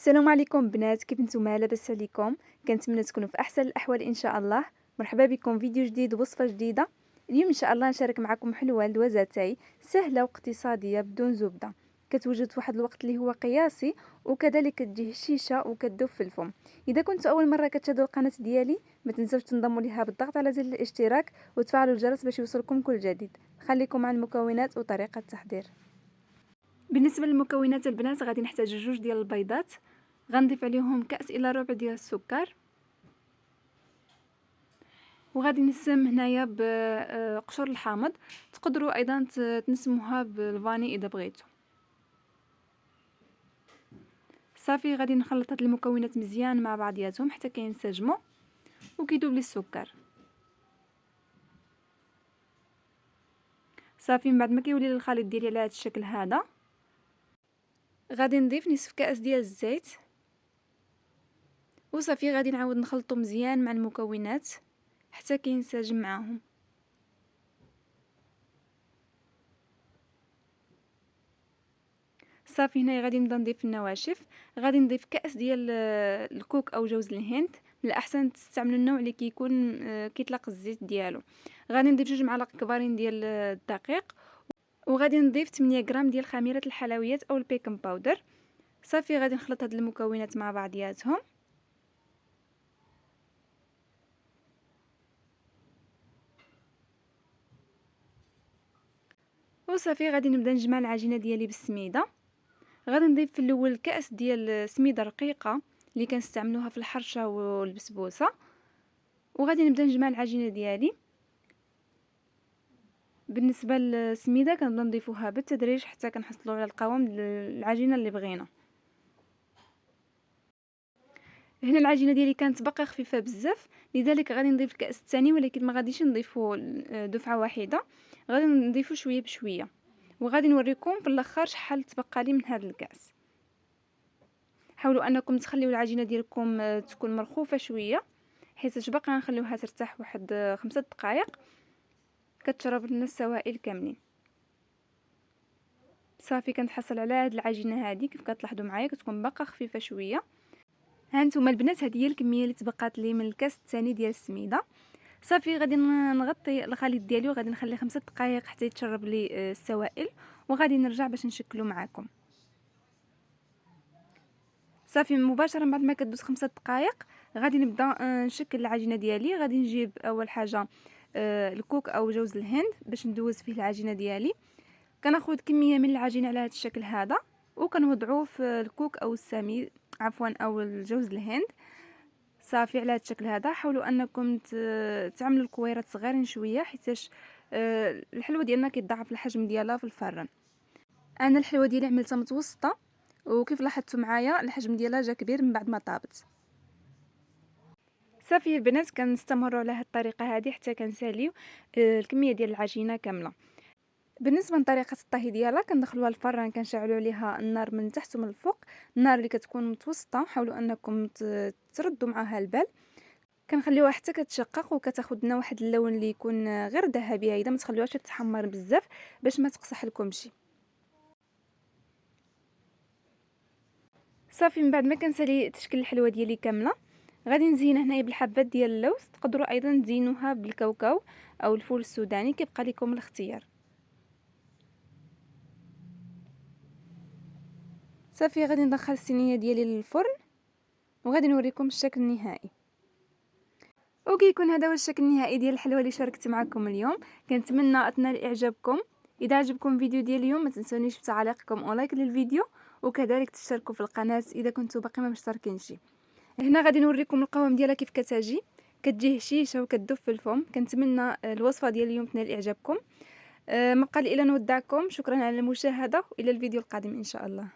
السلام عليكم بنات، كيف نتوما؟ لاباس عليكم؟ كنتمنى تكونوا في احسن الاحوال ان شاء الله. مرحبا بكم فيديو جديد ووصفه جديده. اليوم ان شاء الله نشارك معكم حلوه الوزاتاي سهله واقتصاديه بدون زبده، كتوجد في واحد الوقت اللي هو قياسي، وكذلك كتجي هشيشه وكتذوب في الفم. اذا كنتوا اول مره كتشاهدوا القناه ديالي ما تنساوش تنضموا ليها بالضغط على زر الاشتراك وتفعلوا الجرس باش يوصلكم كل جديد. خليكم مع المكونات وطريقه التحضير. بالنسبه للمكونات البنات غادي نحتاج جوج ديال البيضات، غنضيف عليهم كأس الى ربع ديال السكر، وغادي نسم هنايا بقشور الحامض. تقدروا ايضا تنسموها بالفاني اذا بغيتوا. صافي غادي نخلط هاد المكونات مزيان مع بعضياتهم حتى كينسجموا وكيذوب لي السكر. صافي من بعد ما كيولي الخليط ديالي على هذا الشكل هذا، غادي نضيف نصف كأس ديال الزيت، وصافي غادي نعاود نخلطو مزيان مع المكونات حتى كينسجم معاهم. صافي هنا غادي نبدا نضيف النواشف. غادي نضيف كأس ديال الكوك او جوز الهند، من الاحسن تستعملوا النوع اللي كيكون كيطلق الزيت ديالو. غادي نضيف 2 معالق كبارين ديال الدقيق، وغادي نضيف 8 غرام ديال خميره الحلويات او البيكنج باودر. صافي غادي نخلط هاد المكونات مع بعضياتهم. وصافي غادي نبدا نجمع العجينه ديالي بالسميده. غادي نضيف في الاول كأس ديال سميده رقيقه اللي كنستعملوها في الحرشه والبسبوسه، وغادي نبدا نجمع العجينه ديالي. بالنسبه للسميده كنبدا نضيفوها بالتدريج حتى كنحصلوا على القوام العجينه اللي بغينا. هنا العجينه ديالي كانت باقا خفيفه بزاف، لذلك غادي نضيف الكأس الثاني، ولكن ما غاديش نضيفو دفعه واحده، غادي نضيفو شويه بشويه. وغادي نوريكم في الاخر شحال تبقى لي من هذا الكأس. حاولوا انكم تخليوا العجينه ديالكم تكون مرخوفه شويه، حيت باقا نخليوها ترتاح واحد 5 دقائق كتشرب لنا السوائل كاملين. صافي كنتحصل على هاد العجينه هذه كيف كتلاحظوا معايا كتكون باقا خفيفه شويه. ها انتم البنات، هذه هي الكميه اللي تبقات لي من الكاس الثاني ديال السميده. صافي غادي نغطي الخليط ديالي وغادي نخليه 5 دقائق حتى يتشرب لي السوائل، وغادي نرجع باش نشكلو معكم. صافي مباشره بعد ما كدوز 5 دقائق غادي نبدا نشكل العجينه ديالي. غادي نجيب اول حاجه الكوك او جوز الهند باش ندوز فيه العجينه ديالي. كناخذ كميه من العجينه على هذا الشكل هذا وكنوضعوه في الكوك او السميد او الجوز الهند. صافي على هذا الشكل هذا حاولوا انكم تعملوا الكويرات صغيرين شويه، حيتاش الحلوه ديالنا كيتضاعف الحجم ديالها في الفران. انا الحلوه ديالي عملتها متوسطه، وكيف لاحظتوا معايا الحجم ديالها جا كبير من بعد ما طابت. صافي البنات كنستمروا على هذه الطريقه هذه حتى كنساليو الكميه ديال العجينه كامله. بالنسبه لطريقه الطهي ديالها كندخلوها الفران، كنشعلوا عليها النار من تحت ومن الفوق. النار اللي كتكون متوسطه حاولوا انكم تردوا معها البال. كنخليوها حتى كتشقق وكتاخذ لنا واحد اللون اللي يكون غير ذهبي هيدا، ما تخليوهاش تتحمر بزاف باش ما تقصح لكمشي. صافي من بعد ما كنسالي تشكل الحلوه ديالي كامله، غادي نزينها هنايا بالحبات ديال اللوز. تقدروا ايضا تزينوها بالكاوكاو او الفول السوداني، كيبقى لكم الاختيار. صافي غادي ندخل الصينيه ديالي للفرن وغادي نوريكم الشكل النهائي. وكيكون هذا هو الشكل النهائي ديال الحلوه اللي شاركت معكم اليوم. كنتمنى تنال اعجابكم. اذا عجبكم الفيديو ديال اليوم ما تنسونيش بتعليقكم او لايك للفيديو، وكذلك تشتركوا في القناه اذا كنتوا باقي ما مشتركينش. هنا غادي نوريكم القوام ديالها كيف كتجي، كتجي هشيشه وكتذوب في الفم. كنتمنى الوصفه ديال اليوم تنال اعجابكم. ما بقى لي الا نودعكم. شكرا على المشاهده والى الفيديو القادم ان شاء الله.